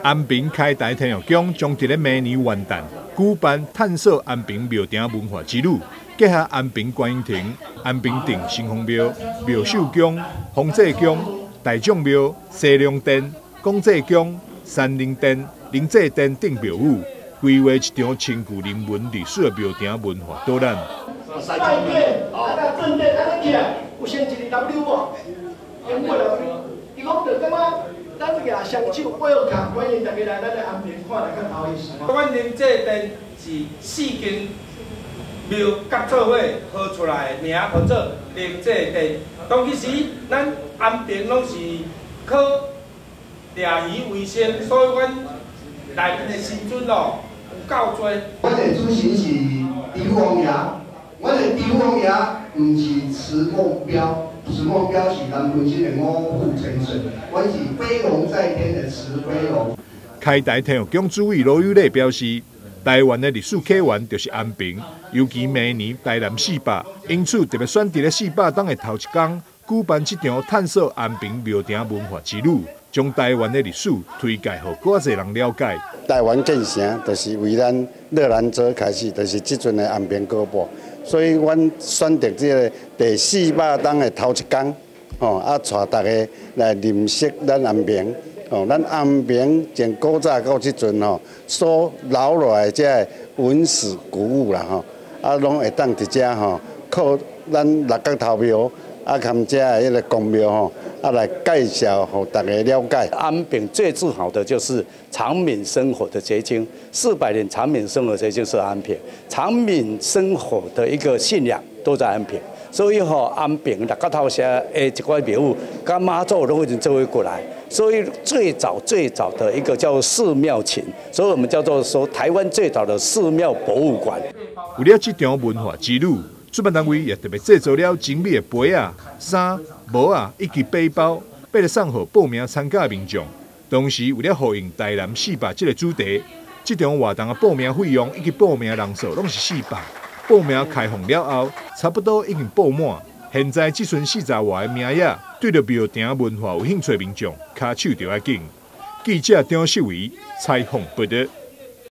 安平开台体育馆将伫咧明年元旦举办探索安平庙埕文化之旅，结合安平观音亭、安平镇城隍庙、庙寿宫、方济宫、大将庙、西凉殿、广济宫、三灵殿、灵济殿等庙宇，规划一场深具人文历史的庙埕文化导览。拜殿，正殿安尼起来，有先1 W 无？因为伊讲就感觉。 咱举双手配合卡，欢迎大家来咱的安平看来较头意思。阮灵济殿是4间庙合作伙合出来的名，叫做灵济殿。当其时，咱安平拢是靠掠鱼为生，所以阮内面的神尊哦有够多。阮的主神是帝王爷，阮的帝王爷唔是持目标。 持目标是咱本身的五虎全顺，阮是飞龙在天的慈飞龙。开台体育馆主委罗友礼表示，台湾的历史起源就是安平，尤其明年台南400，因此特别选伫咧400档的头一天，举办这场探索安平庙埕文化之旅，将台湾的历史推介予更侪人了解。台湾建城就是为咱热兰遮开始，就是即阵的安平古堡。 所以，阮选择这个第400档的头一天，带大家来认识咱安平。咱安平从古早到即阵所留落来这文史古物啦，拢会当伫遮靠咱六角头庙含遮的迄个公庙来介绍予大家了解。安平最自豪的就是长闽生活的结晶，400年长闽生活结晶是安平，长闽生活的一个信仰都在安平，所以安平六角头社的一块庙宇，跟妈祖都已经做过来，所以最早的一个叫寺庙群，所以我们叫做说台湾最早的寺庙博物馆。为了这场文化之旅。 主办单位也特别制作了精美的杯啊、衫、帽啊以及背包，要来送予报名参加的民众。同时，为了呼应台南400这个主题，这场活动的报名费用以及报名人数拢是400。报名开放了后，差不多已经报满。现在只剩40外个名额，对着庙埕文化有兴趣的民众，卡手就要紧。记者张秀维采访报道。